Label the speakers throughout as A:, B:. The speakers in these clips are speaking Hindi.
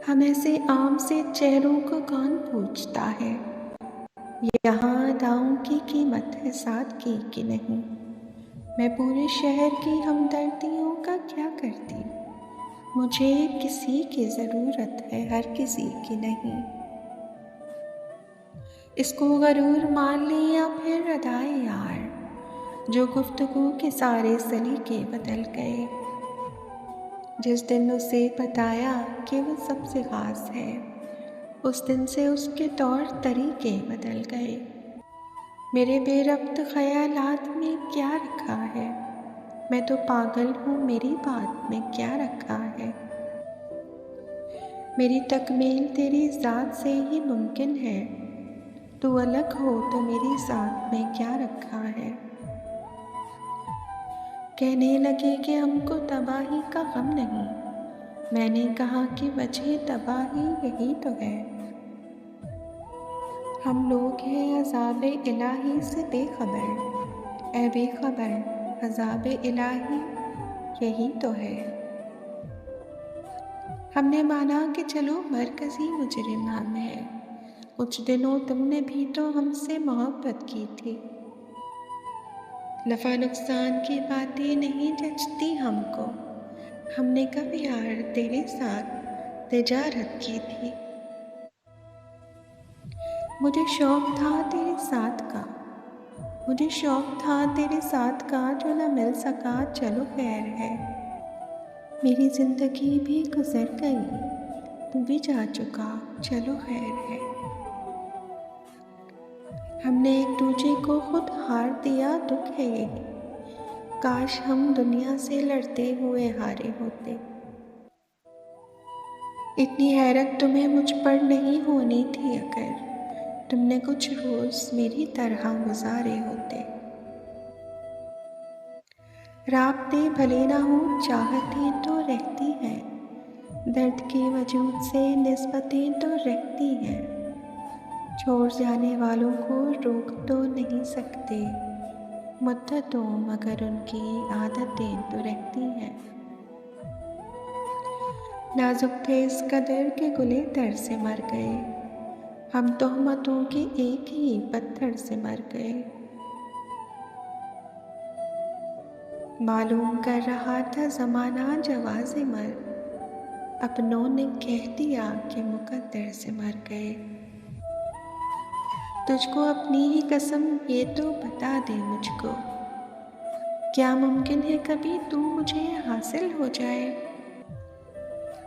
A: हम ऐसे आम से चेहरों को कौन पूछता है, यहाँ अदाओं की कीमत है सादगी की नहीं। मैं पूरे शहर की हमदर्दियों का क्या करती, मुझे किसी की ज़रूरत है हर किसी की नहीं। इसको गरूर मान ली या फिर अदाए यार, जो गुफ्तगू के सारे सलीके बदल गए। जिस दिन उसे बताया कि वो सबसे ख़ास है, उस दिन से उसके तौर तरीके बदल गए। मेरे बेरब्त ख़यालात में क्या रखा है, मैं तो पागल हूँ मेरी बात में क्या रखा है। मेरी तकमील तेरी ज़ात से ही मुमकिन है, तू अलग हो तो मेरी ज़ात में क्या रखा है। कहने लगे कि हमको तबाही का गम नहीं, मैंने कहा कि वजह तबाही यही तो है। हम लोग हैं अज़ाब इलाही से बेखबर, ए बेखबर अज़ाब इलाही यही तो है। हमने माना कि चलो मरकज़ी मुजरिम हम है, कुछ दिनों तुमने भी तो हमसे मोहब्बत की थी। नफ़ा नुकसान की बातें नहीं जचती हमको, हमने कब यार तेरे साथ तिजारत की थी। मुझे शौक़ था तेरे साथ का, मुझे शौक़ था तेरे साथ का, जो न मिल सका चलो खैर है। मेरी ज़िंदगी भी गुज़र गई, तू भी जा चुका चलो खैर है। हमने एक दूजे को खुद हार दिया दुख है यही, काश हम दुनिया से लड़ते हुए हारे होते। इतनी हैरत तुम्हें मुझ पर नहीं होनी थी अगर तुमने कुछ रोज़ मेरी तरह गुजारे होते। राबते भले ना हो चाहतें तो रहती हैं, दर्द के वजूद से निस्बतें तो रहती हैं। छोड़ जाने वालों को रोक तो नहीं सकते, मुद्दतों मगर उनकी आदतें तो रहती हैं। नाजुक थे इस कदर के गुले तर से मर गए, हम तोहमतों के एक ही पत्थर से मर गए। मालूम कर रहा था ज़माना जवाज़े मर, अपनों ने कह दिया कि मुकद्दर से मर गए। तुझको अपनी ही कसम ये तो बता दे मुझको, क्या मुमकिन है कभी तू मुझे हासिल हो जाए।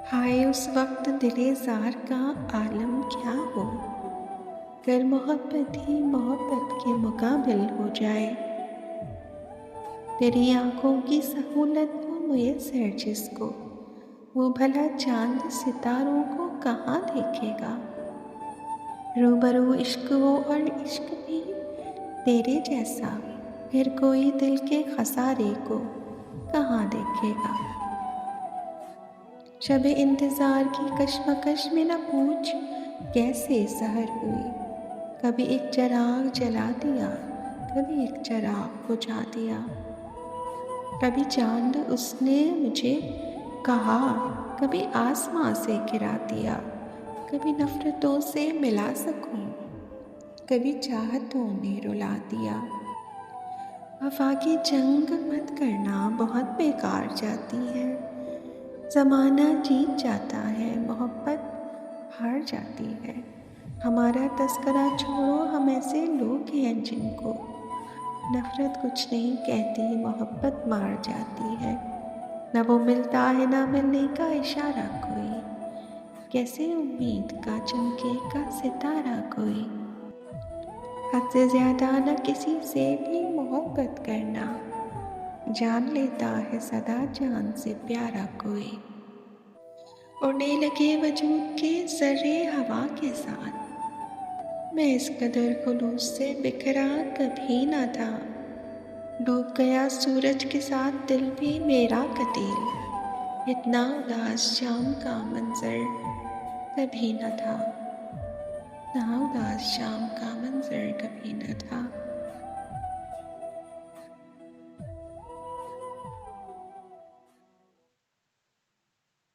A: हाय उस वक्त दिले ज़ार का आलम क्या हो, कर मोहब्बत ही मोहब्बत के मुकाबिल हो जाए। तेरी आँखों की सहूलत वो मुयस्सर जिसको, वो भला चांद सितारों को कहाँ देखेगा। रूबरू इश्क हो और इश्क भी तेरे जैसा, फिर कोई दिल के खसारे को कहाँ देखेगा। शबे इंतज़ार की कश्मकश में न पूछ कैसे सहर हुई, कभी एक चिराग जला दिया कभी एक चिराग बुझा दिया। कभी चांद उसने मुझे कहा, कभी आसमां से गिरा दिया, कभी नफ़रतों से मिला सकूं, कभी चाहतों ने रुला दिया। वफ़ा की जंग मत करना बहुत बेकार जाती है, ज़माना जीत जाता है मोहब्बत हार जाती है। हमारा तस्करा छोड़ो, हम ऐसे लोग हैं जिनको नफ़रत कुछ नहीं कहती मोहब्बत मार जाती है। न वो मिलता है ना मिलने का इशारा कोई, कैसे उम्मीद का चमकेगा सितारा कोई। हद से ज़्यादा न किसी से भी मोहब्बत करना, जान लेता है सदा जान से प्यारा कोई। उड़ने लगे वजूद के ज़र्रे हवा के साथ, मैं इस कदर खुलूस से बिखरा कभी न था। डूब गया सूरज के साथ दिल भी मेरा कतील, इतना उदास शाम का मंजर कभी न था, इतना उदास शाम का मंजर कभी न था।